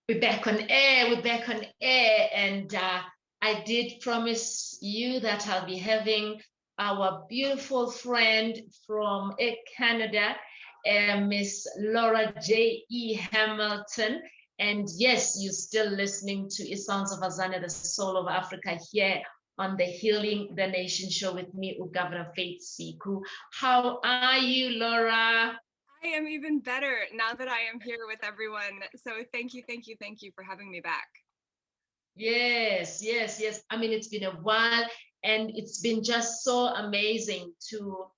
We're back on air. We're back on air. And I did promise you that I'll be having our beautiful friend from Canada, Miss Laura J.E. Hamilton. And yes, you're still listening to Sounds of Azania, the Soul of Africa, here on the Healing the Nation show with me, Governor Faith Sekhu. How are you, Laura? I am even better now that I am here with everyone. So thank you for having me back. Yes. I mean, it's been a while, and it's been just so amazing to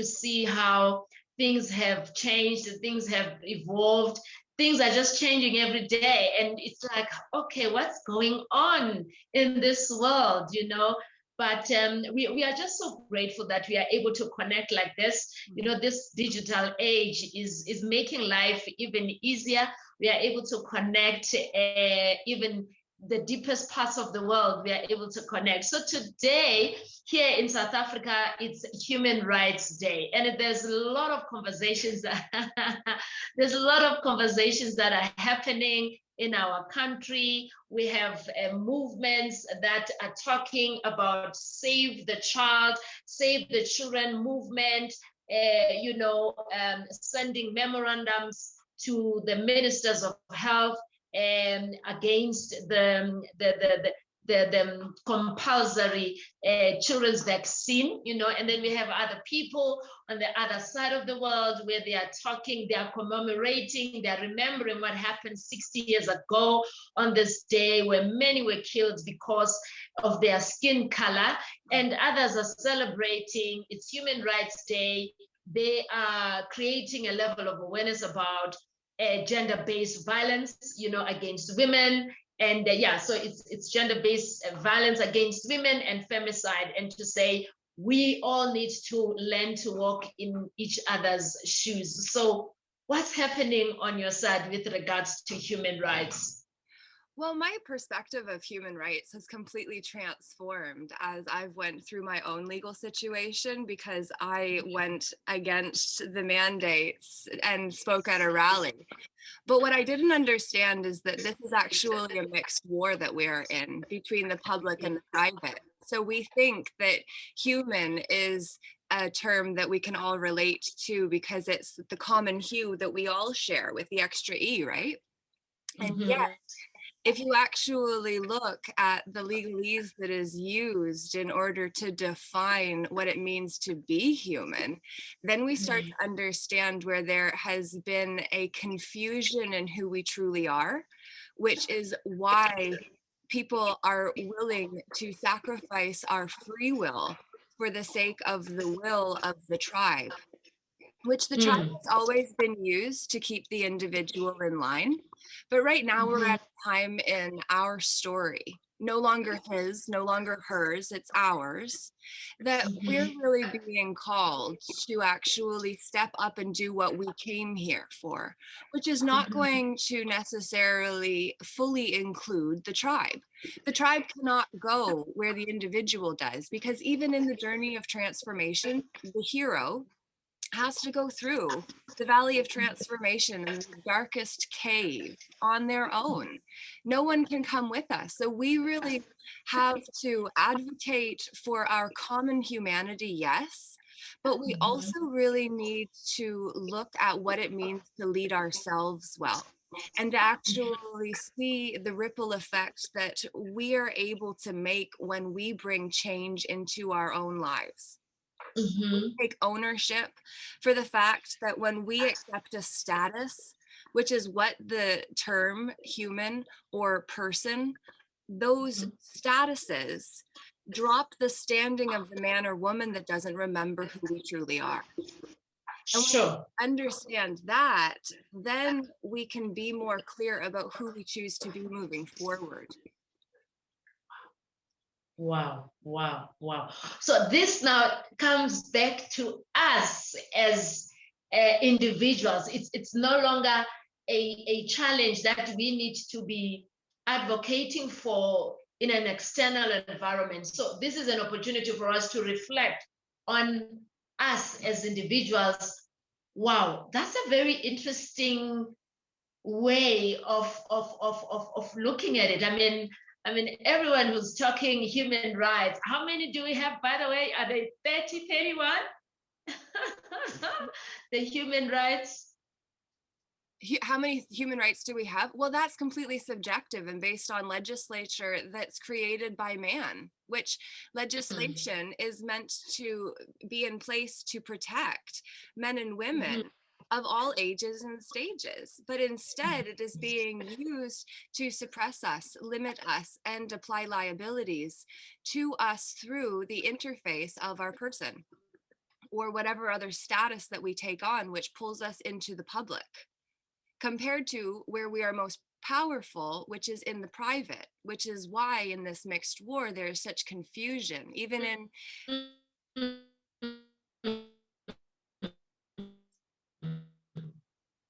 see how things have changed, things have evolved, things are just changing every day. And it's like, okay, what's going on in this world, you know? But we are just so grateful that we are able to connect like this. You know, this digital age is making life even easier. We are able to connect even the deepest parts of the world. We are able to connect. So today here in South Africa, it's Human Rights Day, and there's a lot of conversations that are happening in our country. We have movements that are talking about Save the Child, Save the Children movement, sending memorandums to the ministers of health and against the compulsory children's vaccine, you know. And then we have other people on the other side of the world where they are talking, they are commemorating, they are remembering what happened 60 years ago on this day, where many were killed because of their skin color, and others are celebrating it's Human Rights Day. They are creating a level of awareness about gender-based violence, you know, against women. And so it's gender-based violence against women and femicide, and to say we all need to learn to walk in each other's shoes. So what's happening on your side with regards to human rights? Well, my perspective of human rights has completely transformed as I've went through my own legal situation, because I went against the mandates and spoke at a rally. But what I didn't understand is that this is actually a mixed war that we are in between the public and the private. So we think that human is a term that we can all relate to because it's the common hue that we all share with the extra E, right? And yet, if you actually look at the legalese that is used in order to define what it means to be human, then we start to understand where there has been a confusion in who we truly are, which is why people are willing to sacrifice our free will for the sake of the will of the tribe, which the tribe has always been used to keep the individual in line. But right now we're at a time in our story, no longer his, no longer hers, it's ours, that we're really being called to actually step up and do what we came here for, which is not going to necessarily fully include the tribe. The tribe cannot go where the individual does, because even in the journey of transformation, the hero has to go through the valley of transformation and the darkest cave on their own. No one can come with us. So we really have to advocate for our common humanity, yes, but we also really need to look at what it means to lead ourselves well, and to actually see the ripple effect that we are able to make when we bring change into our own lives. Take ownership for the fact that when we accept a status, which is what the term human or person, those statuses drop the standing of the man or woman that doesn't remember who we truly are. And when we understand that, then we can be more clear about who we choose to be moving forward. Wow. So this now comes back to us as individuals. It's no longer a challenge that we need to be advocating for in an external environment. So this is an opportunity for us to reflect on us as individuals. Wow, that's a very interesting way of looking at it. I mean, everyone who's talking human rights, how many do we have, by the way? Are they 30, 31? The human rights. How many human rights do we have? Well, that's completely subjective and based on legislature that's created by man, which legislation is meant to be in place to protect men and women of all ages and stages. But instead, it is being used to suppress us, limit us, and apply liabilities to us through the interface of our person or whatever other status that we take on, which pulls us into the public, compared to where we are most powerful, which is in the private, which is why in this mixed war there's such confusion, even in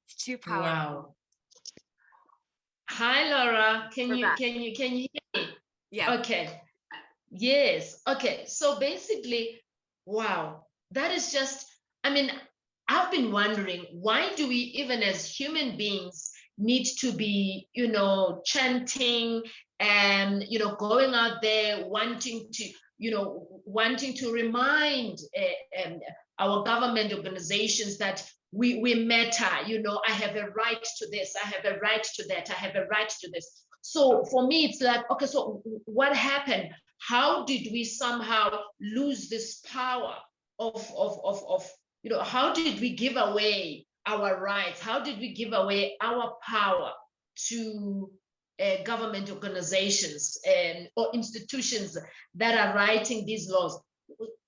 it's too powerful. Wow. Hi, Laura. Can you hear me? Yeah. Okay. Yes. Okay. So basically, wow, that is just, I mean, I've been wondering, why do we, even as human beings, need to be, chanting and, going out there wanting to remind our government organizations that we matter, I have a right to this, I have a right to that, I have a right to this. So for me, it's like, okay, so what happened? How did we somehow lose this power of how did we give away our rights? How did we give away our power to government organizations or institutions that are writing these laws?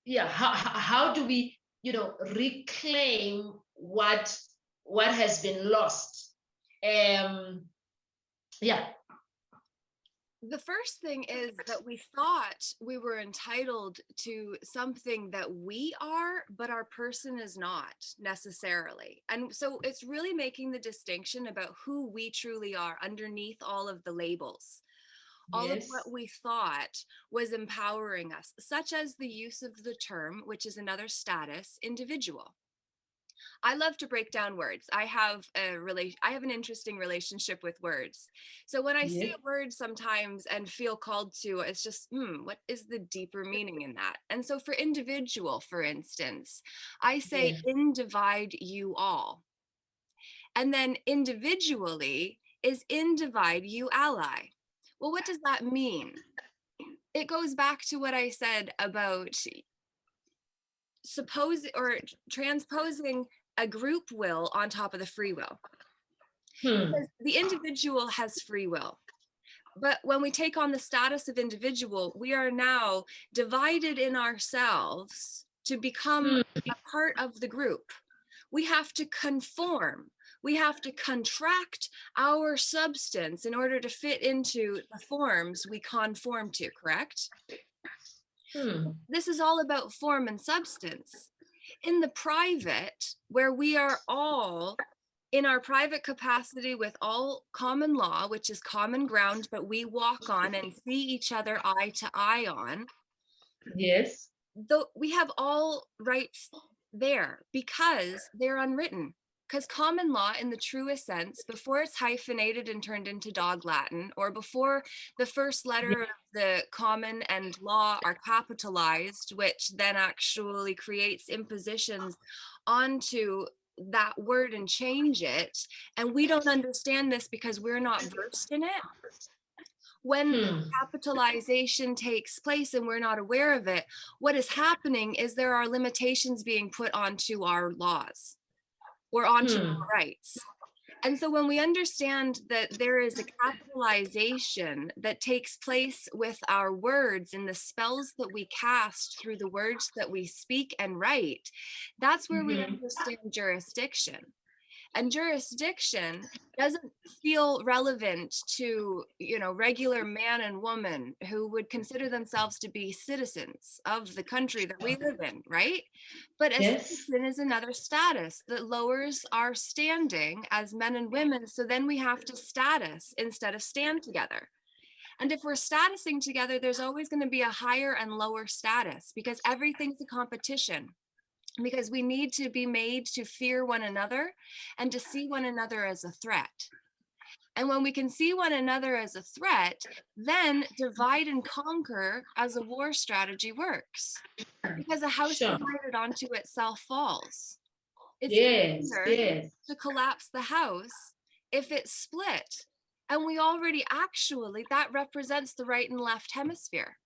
Yeah, how do we, reclaim what has been lost? Yeah. The first thing is that we thought we were entitled to something that we are, but our person is not necessarily. And so it's really making the distinction about who we truly are underneath all of the labels. All of what we thought was empowering us, such as the use of the term, which is another status, individual. I love to break down words. I have an interesting relationship with words. So when I see a word sometimes and feel called to, it's just, what is the deeper meaning in that? And so for individual, for instance, I say in divide you all. And then individually is in divide you ally. Well, what does that mean? It goes back to what I said about transposing a group will on top of the free will. Because the individual has free will. But when we take on the status of individual, we are now divided in ourselves to become a part of the group. We have to conform. We have to contract our substance in order to fit into the forms we conform to, correct? This is all about form and substance. In the private, where we are all in our private capacity with all common law, which is common ground, but we walk on and see each other eye to eye on. Yes. Though we have all rights there because they're unwritten. Because common law, in the truest sense, before it's hyphenated and turned into dog Latin, or before the first letter of the common and law are capitalized, which then actually creates impositions onto that word and change it, and we don't understand this because we're not versed in it. When capitalization takes place and we're not aware of it, what is happening is there are limitations being put onto our laws or onto our rights. And so when we understand that there is a capitalization that takes place with our words and the spells that we cast through the words that we speak and write, that's where we understand jurisdiction. And jurisdiction doesn't feel relevant to, regular man and woman who would consider themselves to be citizens of the country that we live in, right? But a citizen is another status that lowers our standing as men and women. So then we have to status instead of stand together. And if we're statusing together, there's always going to be a higher and lower status because everything's a competition. Because we need to be made to fear one another and to see one another as a threat. And when we can see one another as a threat, then divide and conquer as a war strategy works. Because a house Sure. divided onto itself falls. It's Yes, easier yes. to collapse the house if it's split. And we already actually, that represents the right and left hemisphere.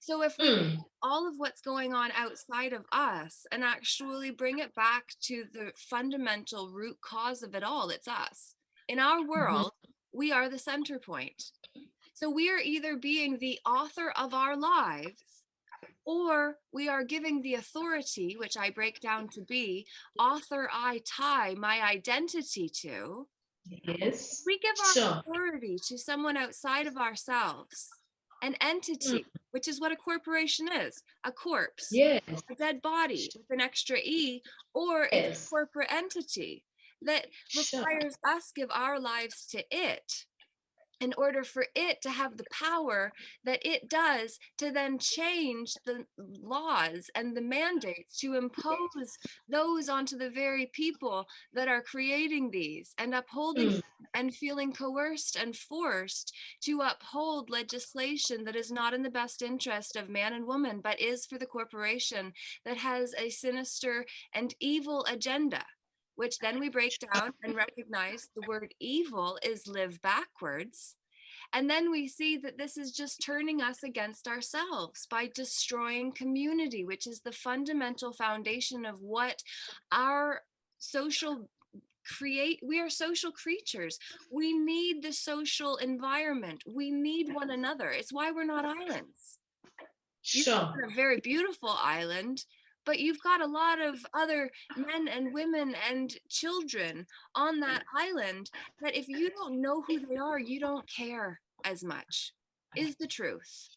So if we look at all of what's going on outside of us and actually bring it back to the fundamental root cause of it all, it's us. In our world, we are the center point. So we are either being the author of our lives, or we are giving the authority, which I break down to be, author I tie my identity to. Yes. We give our authority to someone outside of ourselves, an entity, which is what a corporation is, a corpse, yes. a dead body with an extra E, or it's a corporate entity that requires us give our lives to it in order for it to have the power that it does to then change the laws and the mandates to impose those onto the very people that are creating these and upholding and feeling coerced and forced to uphold legislation that is not in the best interest of man and woman, but is for the corporation that has a sinister and evil agenda, which then we break down and recognize the word evil is live backwards. And then we see that this is just turning us against ourselves by destroying community, which is the fundamental foundation of what our social we are social creatures. We need the social environment. We need one another. It's why we're not islands. You're a very beautiful island, but you've got a lot of other men and women and children on that island that if you don't know who they are, you don't care as much, is the truth.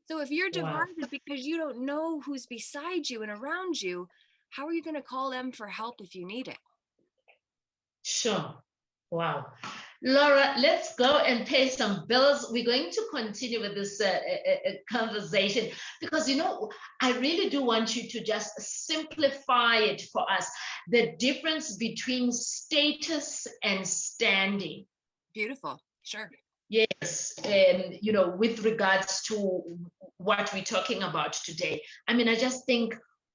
So if you're divided because you don't know who's beside you and around you, how are you going to call them for help if you need it? Sure. Wow. Laura, let's go and pay some bills. We're going to continue with this conversation because, you know, I really do want you to just simplify it for us, the difference between status and standing. Beautiful. Sure. Yes. And, you know, with regards to what we're talking about today, I mean, I just think,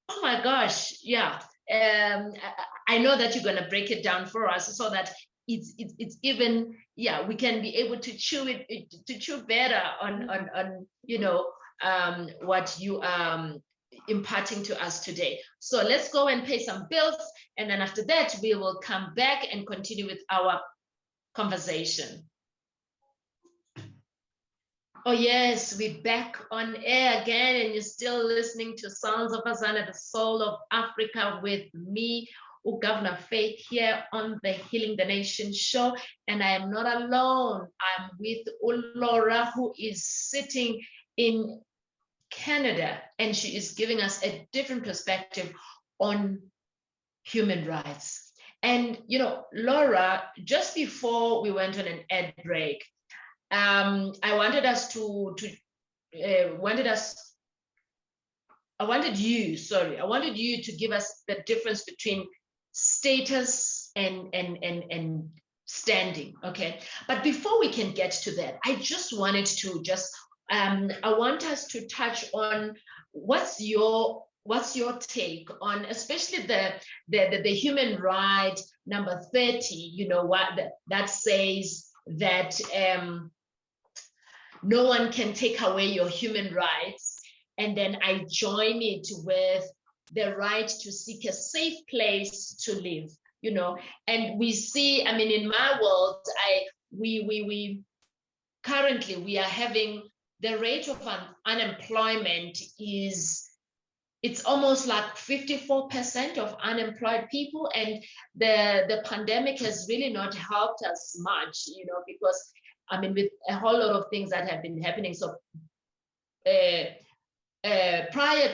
oh my gosh, yeah. I know that you're going to break it down for us so that it's even, yeah, we can be able to chew better on you know, what you imparting to us today. So let's go and pay some bills, and then after that we will come back and continue with our conversation. Oh yes, we're back on air again, and you're still listening to Sounds of Azania, the Soul of Africa, with me, Governor Faith, here on the Healing the Nation show. And I am not alone. I'm with Laura, who is sitting in Canada, and she is giving us a different perspective on human rights. And, you know, Laura, just before we went on an ad break, I wanted you to give us the difference between status and standing. Okay, but before we can get to that, I just wanted to I want us to touch on what's your take on, especially the human right number 30, you know, what that says that no one can take away your human rights. And then I join it with the right to seek a safe place to live, you know. And we see, I mean, in my world, we currently we are having the rate of unemployment it's almost like 54% of unemployed people, and the pandemic has really not helped us much, you know, because I mean, with a whole lot of things that have been happening. So prior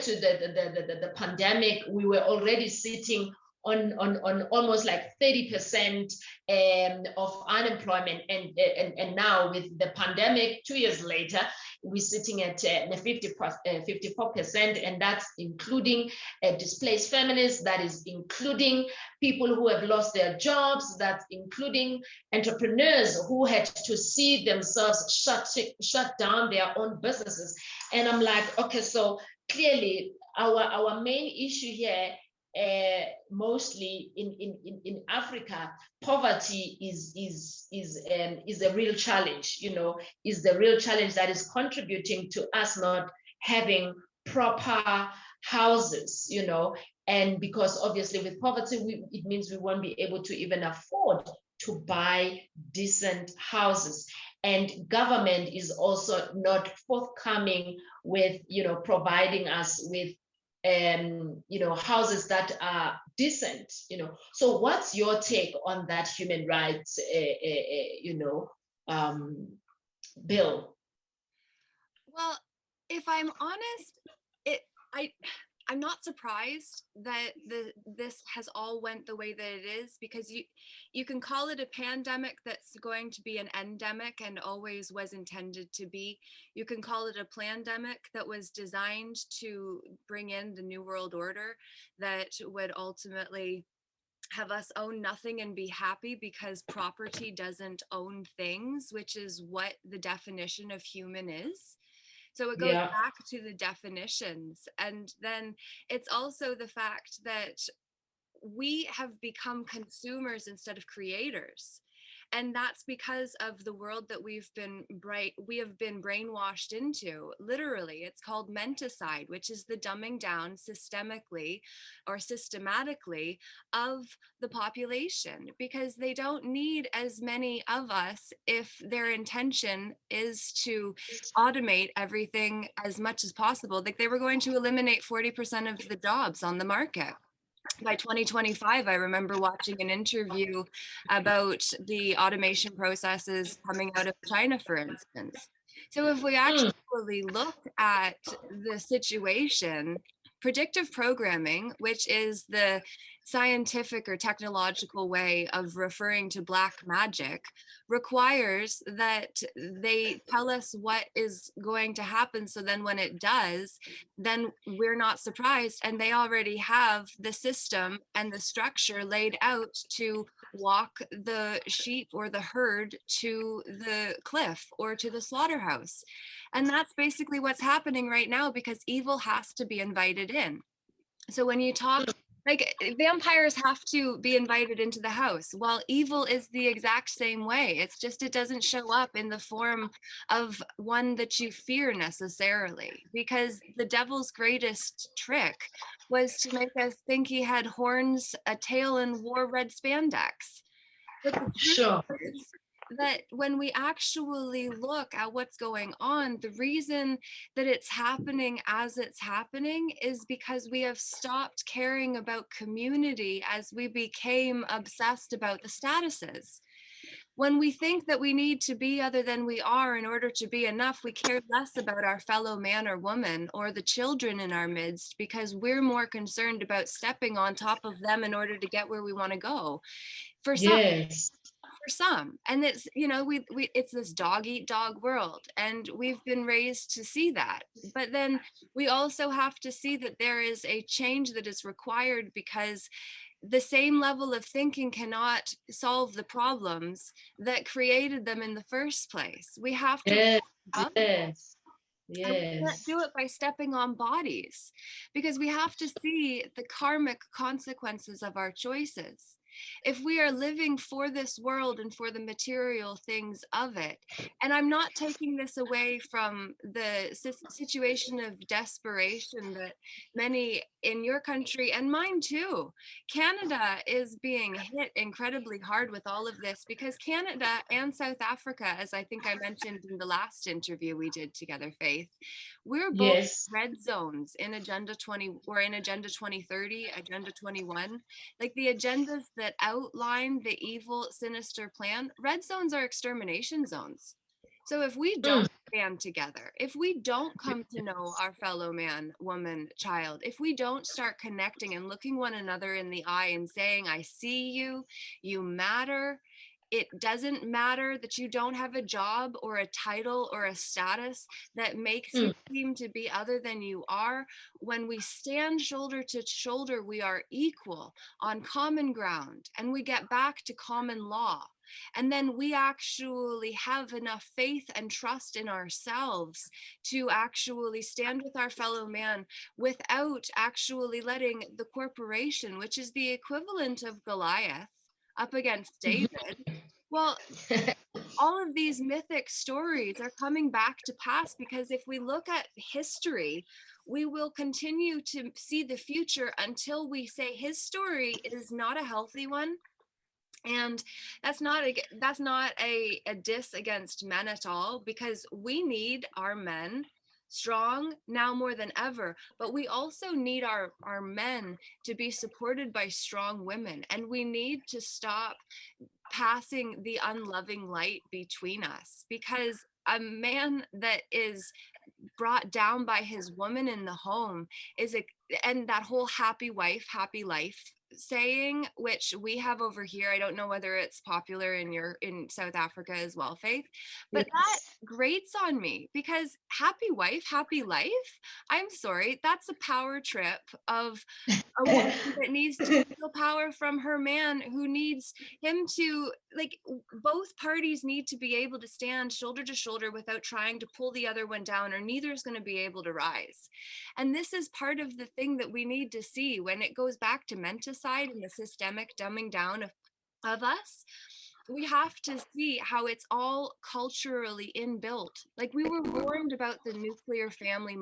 to the pandemic, we were already sitting on almost like 30% of unemployment, and now with the pandemic 2 years later, we're sitting at 54%, and that's including displaced families, that is including people who have lost their jobs, that's including entrepreneurs who had to see themselves shut down their own businesses. And I'm like, okay, so clearly our main issue here, mostly in Africa, poverty is a real challenge, is the real challenge that is contributing to us not having proper houses, and because obviously with poverty, it means we won't be able to even afford to buy decent houses. And government is also not forthcoming with, providing us with houses that are decent, So what's your take on that human rights, bill? Well, if I'm honest, I'm not surprised that this has all went the way that it is, because you can call it a pandemic that's going to be an endemic and always was intended to be. You can call it a plandemic that was designed to bring in the New World Order that would ultimately have us own nothing and be happy because property doesn't own things, which is what the definition of human is. So it goes back to the definitions. And then it's also the fact that we have become consumers instead of creators. And that's because of the world that we have been brainwashed into. Literally, it's called menticide, which is the dumbing down systematically of the population, because they don't need as many of us if their intention is to automate everything as much as possible. Like, they were going to eliminate 40% of the jobs on the market by 2025. I remember watching an interview about the automation processes coming out of China, for instance. So if we actually look at the situation, predictive programming, which is the scientific or technological way of referring to black magic, requires that they tell us what is going to happen. So then when it does, then we're not surprised. And they already have the system and the structure laid out to walk the sheep or the herd to the cliff or to the slaughterhouse. And that's basically what's happening right now, because evil has to be invited in. So when you talk, like, vampires have to be invited into the house. Well, evil is the exact same way. It's just, it doesn't show up in the form of one that you fear necessarily, because the devil's greatest trick was to make us think he had horns, a tail, and wore red spandex. But the truth is that when we actually look at what's going on, the reason that it's happening as it's happening is because we have stopped caring about community as we became obsessed about the statuses. When we think that we need to be other than we are in order to be enough, we care less about our fellow man or woman or the children in our midst, because we're more concerned about stepping on top of them in order to get where we want to go. For some, and it's, it's this dog eat dog world, and we've been raised to see that. But then we also have to see that there is a change that is required, because the same level of thinking cannot solve the problems that created them in the first place. We have to and we can't do it by stepping on bodies, because we have to see the karmic consequences of our choices. If we are living for this world and for the material things of it, and I'm not taking this away from the situation of desperation that many in your country and mine too, Canada is being hit incredibly hard with all of this, because Canada and South Africa, as I think I mentioned in the last interview we did together, Faith, we're both red zones in Agenda 20 or in Agenda 2030, Agenda 21, like the agendas that outline the evil, sinister plan. Red zones are extermination zones. So if we don't stand together, if we don't come to know our fellow man, woman, child, if we don't start connecting and looking one another in the eye and saying, I see you, you matter, it doesn't matter that you don't have a job or a title or a status that makes you seem to be other than you are. When we stand shoulder to shoulder, we are equal on common ground, and we get back to common law. And then we actually have enough faith and trust in ourselves to actually stand with our fellow man without actually letting the corporation, which is the equivalent of Goliath, up against David. Well, all of these mythic stories are coming back to pass, because if we look at history, we will continue to see the future until we say his story is not a healthy one. And that's not a diss against men at all, because we need our men strong now more than ever, but we also need our men to be supported by strong women, and we need to stop passing the unloving light between us, because a man that is brought down by his woman in the home and that whole happy wife, happy life saying, which we have over here. I don't know whether it's popular in South Africa as well, Faith, but that grates on me, because happy wife, happy life, I'm sorry, that's a power trip of a woman that needs to steal power from her man, who needs him to, like, both parties need to be able to stand shoulder to shoulder without trying to pull the other one down, or neither is going to be able to rise. And this is part of the thing that we need to see when it goes back to menticide and the systemic dumbing down of us. We have to see how it's all culturally inbuilt. Like, we were warned about the nuclear family,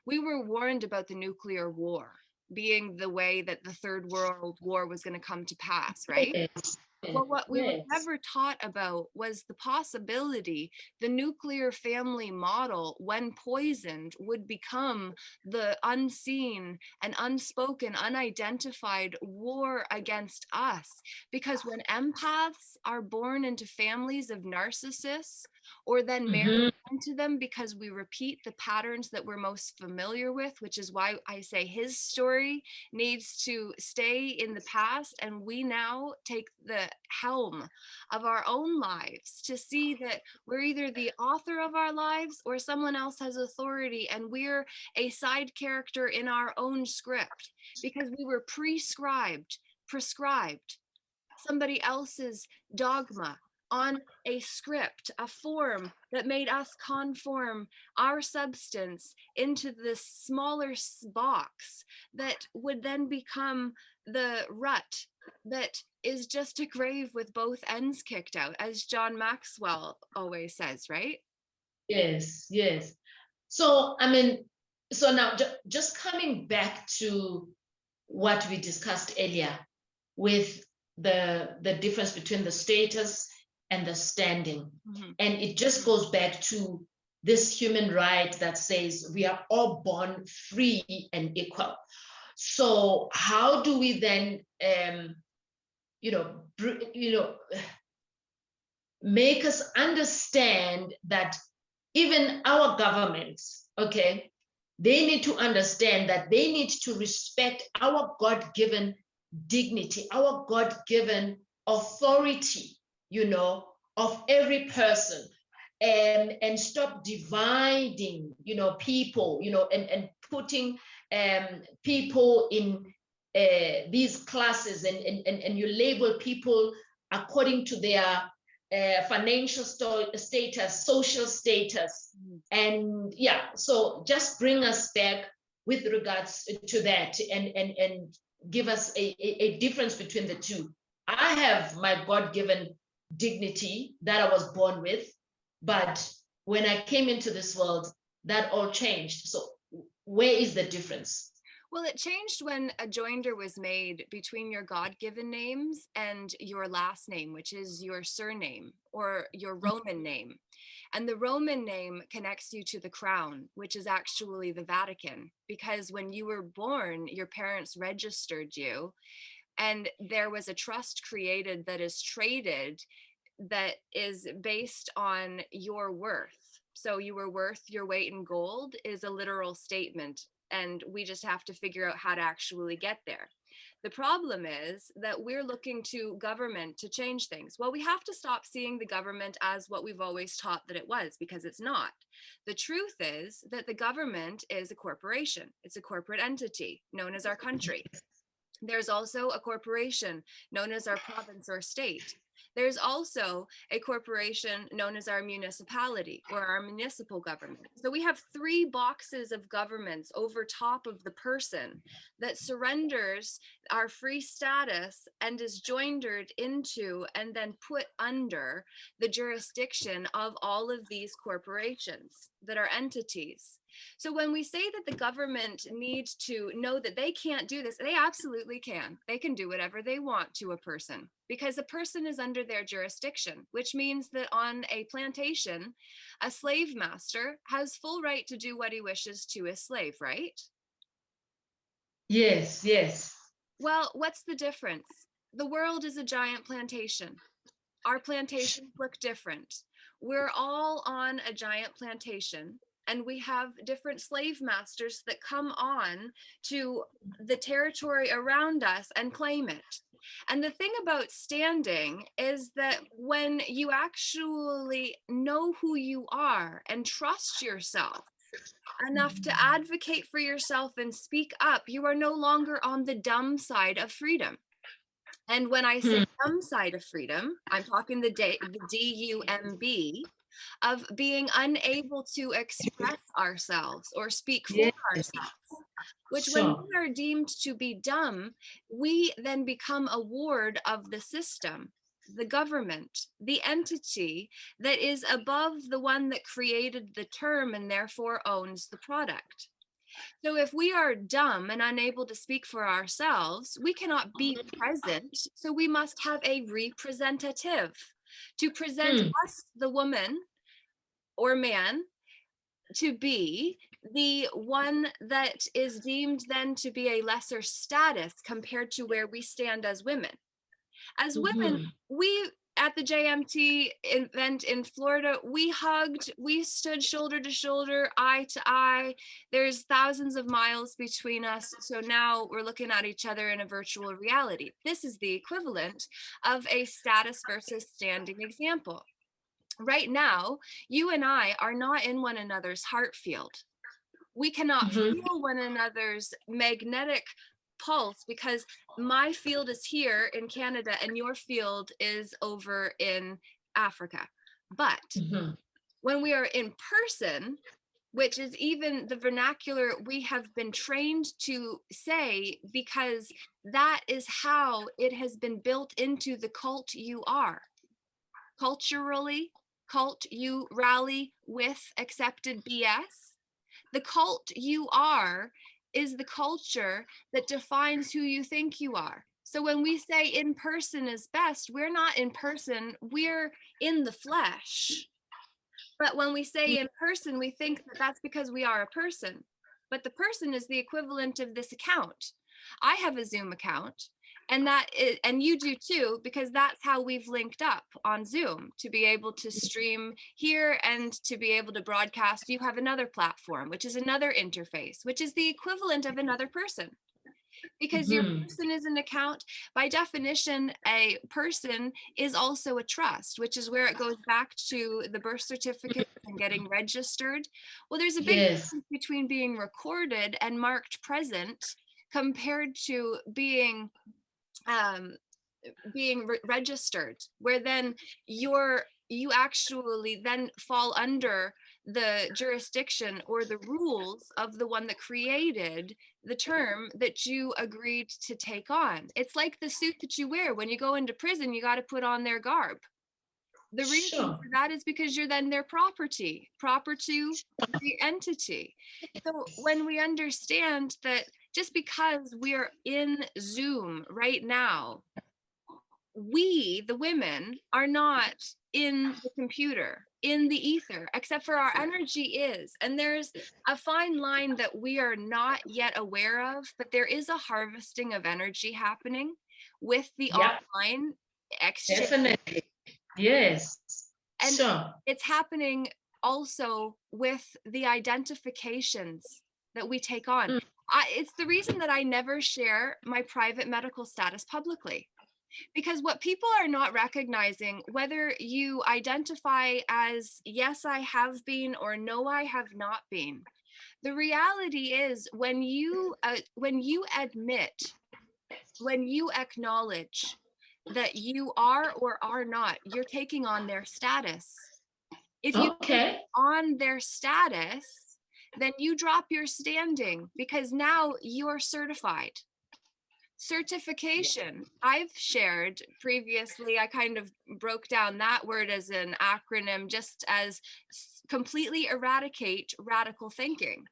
we were warned about the nuclear war being the way that the Third World War was going to come to pass, right? Yes. Well, what we were Yes. never taught about was the possibility the nuclear family model, when poisoned, would become the unseen and unspoken, unidentified war against us. Because when empaths are born into families of narcissists, or then married into them because we repeat the patterns that we're most familiar with, which is why I say his story needs to stay in the past, and we now take the helm of our own lives to see that we're either the author of our lives or someone else has authority, and we're a side character in our own script because we were prescribed somebody else's dogma on a script, a form that made us conform our substance into this smaller box that would then become the rut that is just a grave with both ends kicked out, as John Maxwell always says, right? Yes, yes. So, I mean, so now just coming back to what we discussed earlier with the difference between the status and the standing. And it just goes back to this human right that says we are all born free and equal. So how do we then, make us understand that even our governments, okay, they need to understand that they need to respect our God-given dignity, our God-given authority, of every person, and stop dividing, people, and putting people in these classes, and you label people according to their financial status, social status. And so just bring us back with regards to that, and give us a difference between the two. I have my God-given dignity that I was born with, but when I came into this world, that all changed. So where is the difference? Well, it changed when a joinder was made between your God-given names and your last name, which is your surname or your Roman name. And the Roman name connects you to the crown, which is actually the Vatican, because when you were born, your parents registered you, and there was a trust created that is traded, that is based on your worth. So you were worth your weight in gold is a literal statement, and we just have to figure out how to actually get there. The problem is that we're looking to government to change things. Well, we have to stop seeing the government as what we've always taught that it was, because it's not. The truth is that the government is a corporation. It's a corporate entity known as our country. There's also a corporation known as our province or state. There's also a corporation known as our municipality or our municipal government. So we have 3 boxes of governments over top of the person that surrenders our free status and is joindered into and then put under the jurisdiction of all of these corporations that are entities. So when we say that the government needs to know that they can't do this, they absolutely can. They can do whatever they want to a person because a person is under their jurisdiction, which means that on a plantation, a slave master has full right to do what he wishes to his slave, right? Yes, yes. Well, what's the difference? The world is a giant plantation. Our plantations look different. We're all on a giant plantation. And we have different slave masters that come on to the territory around us and claim it. And the thing about standing is that when you actually know who you are and trust yourself enough to advocate for yourself and speak up, you are no longer on the dumb side of freedom. And when I say dumb side of freedom, I'm talking the D-U-M-B, of being unable to express ourselves or speak for ourselves, which when we are deemed to be dumb, we then become a ward of the system, the government, the entity that is above the one that created the term and therefore owns the product. So if we are dumb and unable to speak for ourselves, we cannot be present. So we must have a representative to present us, the woman or man, to be the one that is deemed then to be a lesser status compared to where we stand as women. As women, we at the JMT event in Florida, we hugged, we stood shoulder to shoulder, eye to eye. There's thousands of miles between us. So now we're looking at each other in a virtual reality. This is the equivalent of a status versus standing example. Right now, you and I are not in one another's heart field. We cannot feel one another's magnetic pulse because my field is here in Canada and your field is over in Africa. But when we are in person, which is even the vernacular we have been trained to say because that is how it has been built into the cult you are. Culturally, cult you rally with accepted BS. The cult you are is the culture that defines who you think you are. So when we say in person is best, we're not in person, we're in the flesh. But when we say in person, we think that that's because we are a person. But the person is the equivalent of this account. I have a Zoom account. And you do too, because that's how we've linked up on Zoom to be able to stream here and to be able to broadcast. You have another platform, which is another interface, which is the equivalent of another person. Because your person is an account, by definition, a person is also a trust, which is where it goes back to the birth certificate and getting registered. Well, there's a big difference between being recorded and marked present compared to being registered, where then you actually then fall under the jurisdiction or the rules of the one that created the term that you agreed to take on. It's like the suit that you wear when you go into prison, you got to put on their garb. The reason for that is because you're then their property, proper to the entity. So when we understand that just because we're in Zoom right now, we, the women, are not in the computer, in the ether, except for our energy is. And there's a fine line that we are not yet aware of, but there is a harvesting of energy happening with the online exchange. Definitely. Yes. And it's happening also with the identifications that we take on. Mm. It's the reason that I never share my private medical status publicly. Because what people are not recognizing, whether you identify as yes, I have been, or no, I have not been, the reality is when you admit, when you acknowledge that you are or are not, you're taking on their status. If you take Okay. on their status, then you drop your standing because now you're certified. Certification, I've shared previously, I kind of broke down that word as an acronym just as completely eradicate radical thinking.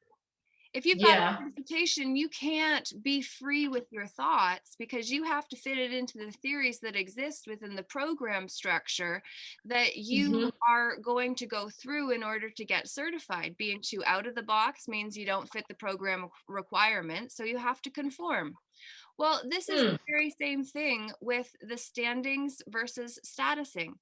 If you've got a Yeah. certification, you can't be free with your thoughts because you have to fit it into the theories that exist within the program structure that you are going to go through in order to get certified. Being too out of the box means you don't fit the program requirements, so you have to conform. Well, this is the very same thing with the standings versus statusing.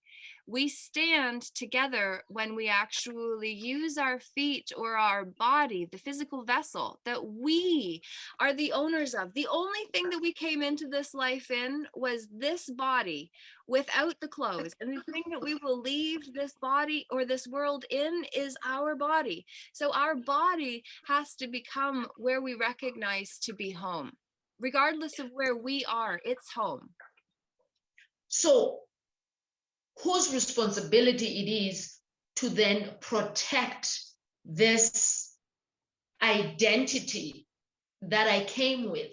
We stand together when we actually use our feet or our body, the physical vessel that we are the owners of. The only thing that we came into this life in was this body without the clothes. And the thing that we will leave this body or this world in is our body. So our body has to become where we recognize to be home. Regardless of where we are, it's home. So whose responsibility it is to then protect this identity that I came with,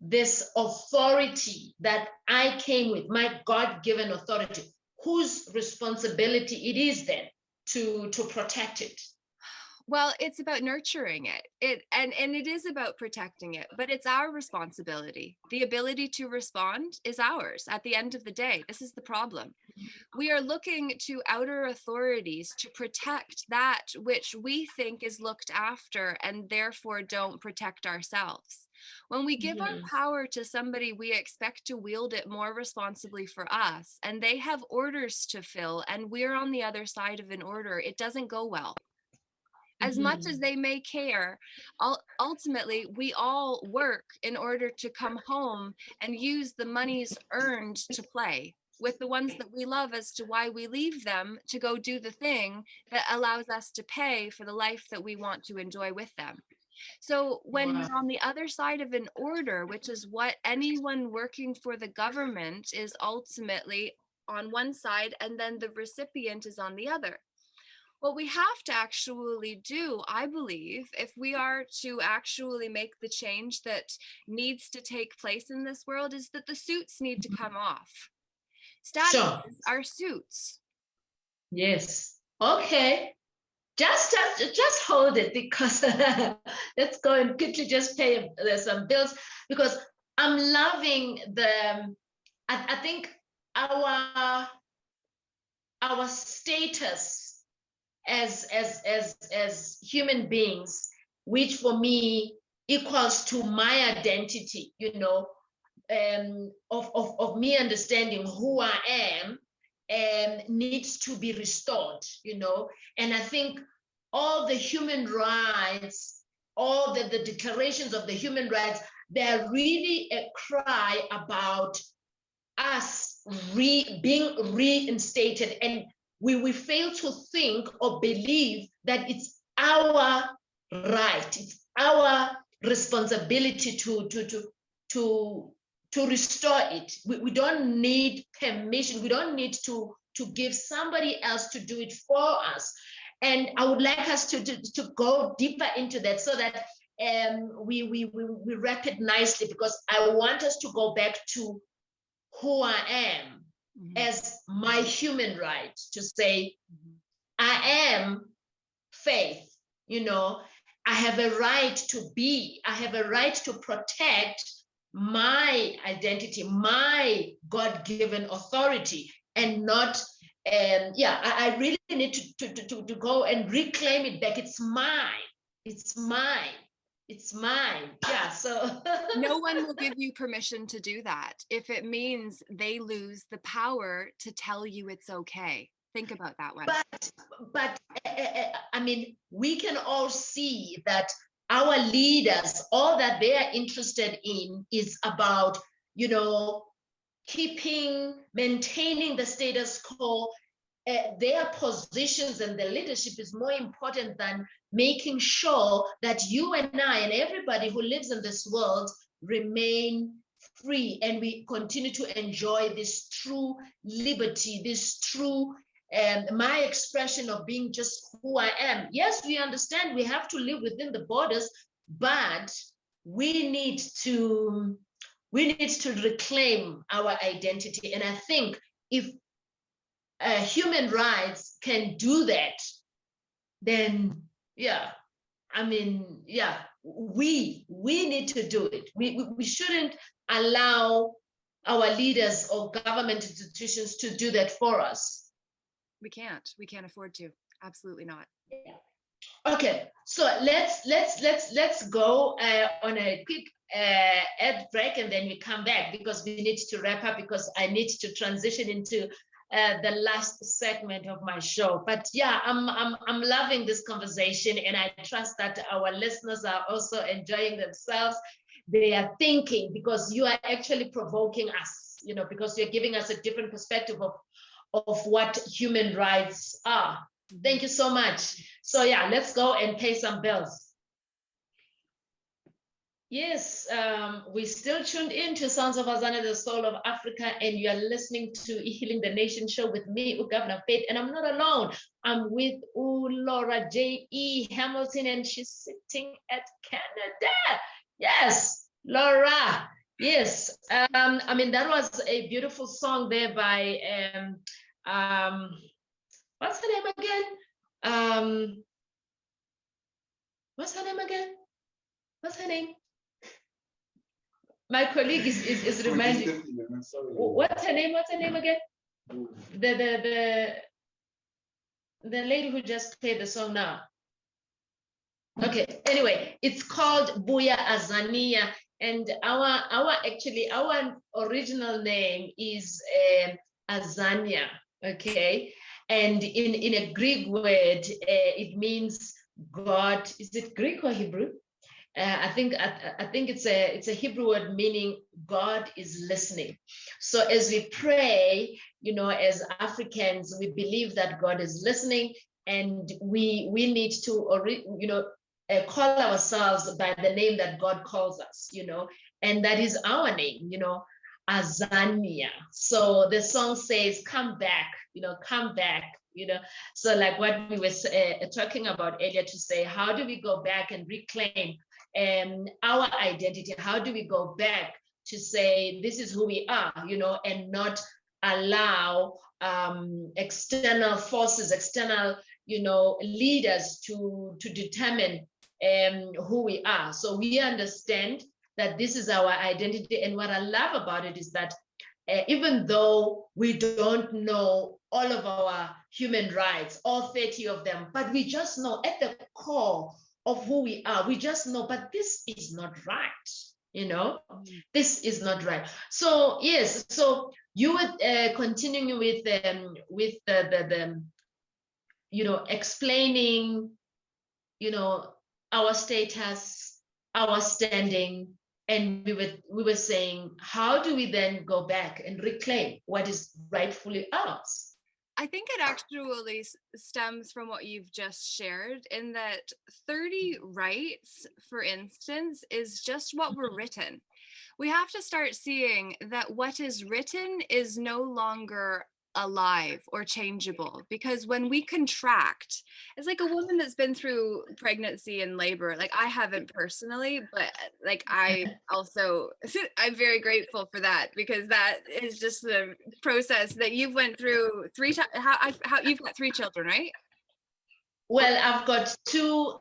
this authority that I came with, my God-given authority? Whose responsibility it is then to protect it? Well, it's about nurturing it. And it is about protecting it, but it's our responsibility. The ability to respond is ours at the end of the day. This is the problem. We are looking to outer authorities to protect that which we think is looked after and therefore don't protect ourselves. When we give our power to somebody, we expect to wield it more responsibly for us, and they have orders to fill, and we're on the other side of an order. It doesn't go well. As much as they may care, ultimately, we all work in order to come home and use the monies earned to play with the ones that we love as to why we leave them to go do the thing that allows us to pay for the life that we want to enjoy with them. So when you're on the other side of an order, which is what anyone working for the government is ultimately on one side, and then the recipient is on the other. What we have to actually do, I believe, if we are to actually make the change that needs to take place in this world, is that the suits need to come off. Statuses are suits. Yes. Okay. Just hold it, because let's go and quickly just pay some bills, because I'm loving I think our status as human beings, which for me equals to my identity, of me understanding who I am, needs to be restored, and I think all the human rights, all the declarations of the human rights, they're really a cry about us being reinstated, and we fail to think or believe that it's our right, it's our responsibility to restore it. We don't need permission. We don't need to give somebody else to do it for us. And I would like us to go deeper into that, so that we recognize it, because I want us to go back to who I am as my human right, to say, I am Faith, I have a right to be, I have a right to protect my identity, my God-given authority, and not, I really need to go and reclaim it back. It's mine. It's mine. It's mine. Yeah. So no one will give you permission to do that if it means they lose the power to tell you it's okay. Think about that one. But I mean, we can all see that our leaders, all that they are interested in is about, you know, maintaining the status quo. Their positions and the leadership is more important than making sure that you and I and everybody who lives in this world remain free, and we continue to enjoy this true liberty, this true my expression of being just who I am. Yes, we understand we have to live within the borders, but we need to reclaim our identity. And I think if human rights can do that, then yeah, I mean, yeah, we need to do it. We shouldn't allow our leaders or government institutions to do that for us. We can't afford to. Absolutely not. Yeah. Okay, so let's go on a quick ad break, and then we come back because we need to wrap up, because I need to transition into the last segment of my show. But yeah, I'm loving this conversation, and I trust that our listeners are also enjoying themselves. They are thinking, because you are actually provoking us, you know, because you're giving us a different perspective of what human rights are. Thank you so much. So yeah, let's go and pay some bills. Yes, we still tuned in to Sounds of Azania, the soul of Africa, and you are listening to Healing the Nation show with me, Governor Faith, and I'm not alone. I'm with Laura JeH Hamilton, and she's sitting at Canada. Yes, Laura. Yes, I mean, that was a beautiful song there by what's her name again? What's her name again? What's her name? My colleague is reminding. What's her name? What's her name again? The lady who just played the song now. Okay. Anyway, it's called Buya Azania, and our original name is Azania. Okay, and in a Greek word, it means God. Is it Greek or Hebrew? I think it's a Hebrew word meaning God is listening. So as we pray, you know, as Africans, we believe that God is listening, and we need to, you know, call ourselves by the name that God calls us, you know, and that is our name, you know, Azania. So the song says, "Come back, you know, come back." You know, so like what we were talking about earlier, to say, how do we go back and reclaim our identity? How do we go back to say this is who we are, you know, and not allow external forces, external, you know, leaders to determine who we are. So we understand that this is our identity, and what I love about it is that even though we don't know all of our human rights, all 30 of them, but we just know at the core of who we are, we just know, but this is not right, you know, this is not right. So yes, so you would continuing with the you know, explaining, you know, our status, our standing, and we were saying, how do we then go back and reclaim what is rightfully ours? I think it actually stems from what you've just shared, in that 30 rights, for instance, is just what were written. We have to start seeing that what is written is no longer alive or changeable, because when we contract, it's like a woman that's been through pregnancy and labor. Like, I haven't personally, but like I also I'm very grateful for that, because that is just the process that you've went through 3 times. How you've got 3 children, right? Well, I've got 2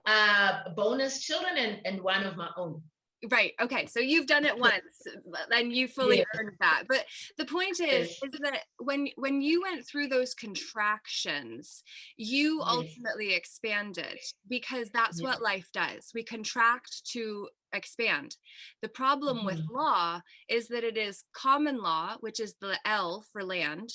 bonus children and 1 of my own. Right. Okay. So you've done it once, and you fully earned that. But the point is that when you went through those contractions, you ultimately expanded, because that's what life does. We contract to expand. The problem with law is that it is common law, which is the L for land.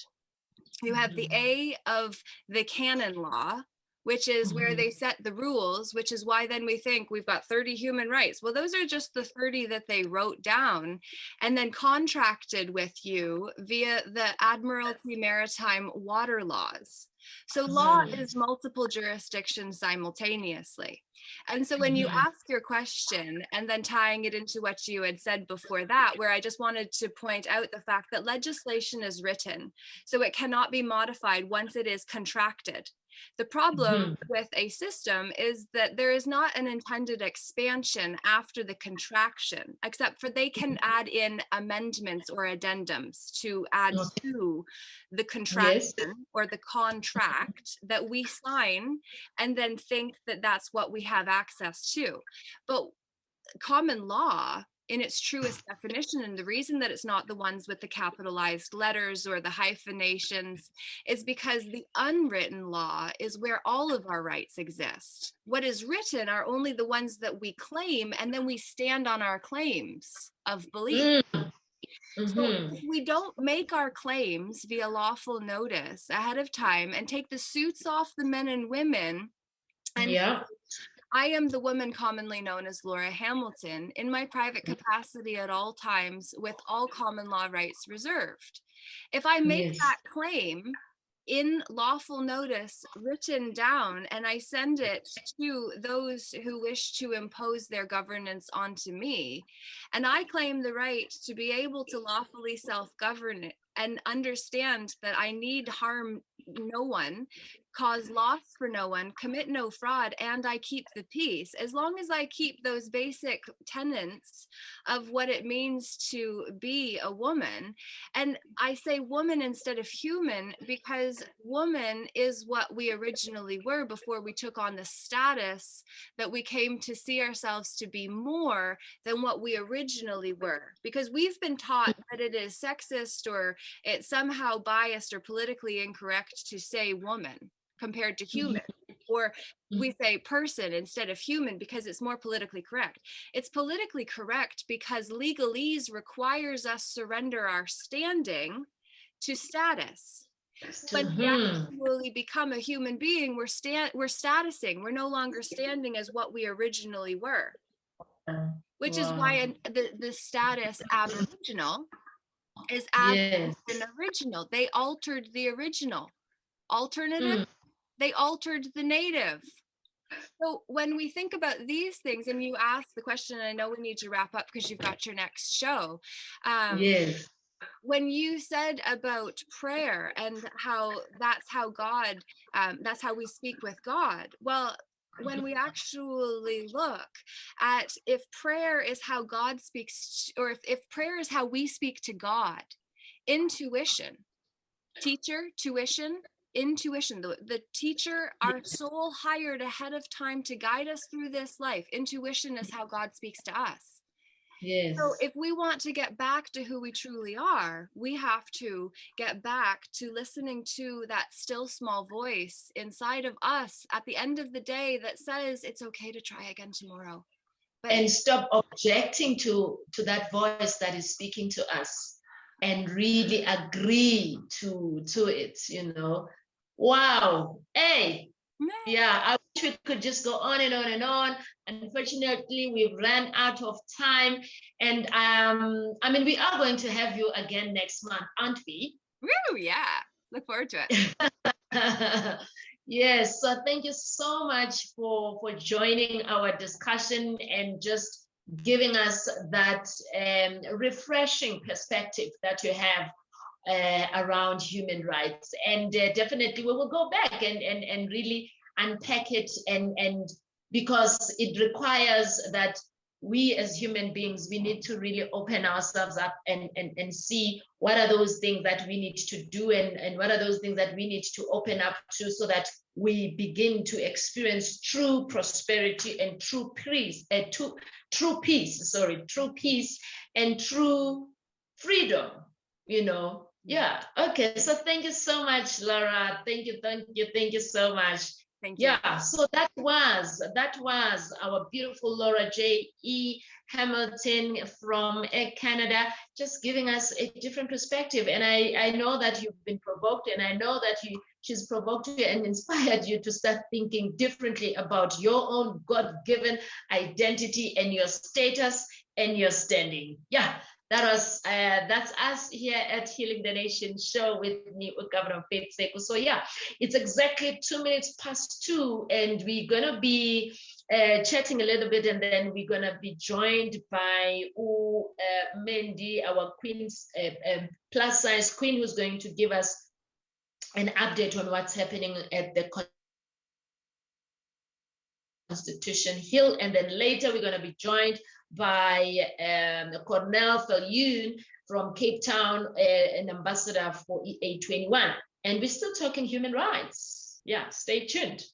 You have the A of the canon law, which is where they set the rules, which is why then we think we've got 30 human rights. Well, those are just the 30 that they wrote down and then contracted with you via the Admiralty Maritime Water Laws. So law is multiple jurisdictions simultaneously. And so when you ask your question and then tying it into what you had said before that, where I just wanted to point out the fact that legislation is written, so it cannot be modified once it is contracted. The problem with a system is that there is not an intended expansion after the contraction, except for they can add in amendments or addendums to add to the contraction or the contract that we sign and then think that that's what we have access to. But common law in its truest definition, and the reason that it's not the ones with the capitalized letters or the hyphenations is because the unwritten law is where all of our rights exist. What is written are only the ones that we claim, and then we stand on our claims of belief. So if we don't make our claims via lawful notice ahead of time and take the suits off the men and women and I am the woman commonly known as Laura Hamilton in my private capacity at all times with all common law rights reserved. If I make that claim in lawful notice written down and I send it to those who wish to impose their governance onto me, and I claim the right to be able to lawfully self-govern and understand that I need harm no one, cause loss for no one, commit no fraud, and I keep the peace. As long as I keep those basic tenets of what it means to be a woman, and I say woman instead of human because woman is what we originally were before we took on the status that we came to see ourselves to be more than what we originally were. Because we've been taught that it is sexist or it's somehow biased or politically incorrect to say woman compared to human, or we say person instead of human because it's more politically correct. It's politically correct because legalese requires us surrender our standing to status. When we actually become a human being, we're statusing. We're no longer standing as what we originally were, which is why the status aboriginal is an original. They altered the original. Alternative, they altered the native. So when we think about these things, and you ask the question, and I know we need to wrap up because you've got your next show. When you said about prayer and how that's how God, that's how we speak with God. Well, when we actually look at if prayer is how God speaks, or if prayer is how we speak to God, intuition, teacher, tuition, intuition, the teacher, our soul hired ahead of time to guide us through this life. Intuition is how God speaks to us. So if we want to get back to who we truly are, we have to get back to listening to that still small voice inside of us at the end of the day that says it's okay to try again tomorrow. And stop objecting to that voice that is speaking to us and really agree to it, you know. Wow. Hey. Yeah, I wish we could just go on and on and on. Unfortunately, we've ran out of time. And I mean, we are going to have you again next month, aren't we? Woo, yeah. Look forward to it. Yes, so thank you so much for joining our discussion and just giving us that refreshing perspective that you have around human rights. And definitely we will go back and really unpack it, and because it requires that we as human beings, we need to really open ourselves up and see what are those things that we need to do, and what are those things that we need to open up to, so that we begin to experience true prosperity and true peace, true peace and true freedom, you know. Yeah. Okay. So thank you so much, Laura. Thank you so much. Thank you. Yeah. So that was our beautiful Laura JeH Hamilton from Canada, just giving us a different perspective. And I know that you've been provoked, and I know that she's provoked you and inspired you to start thinking differently about your own God-given identity and your status and your standing. Yeah, that's us here at Healing the Nation show with me, with Governor Faith Sekhu. So yeah, it's exactly 2:02, and we're gonna be chatting a little bit, and then we're gonna be joined by Mandy, our queen's plus size queen, who's going to give us an update on what's happening at the Constitution Hill. And then later we're going to be joined by Cornel Viljoen from Cape Town, an ambassador for EA21. And we're still talking human rights. Yeah, stay tuned.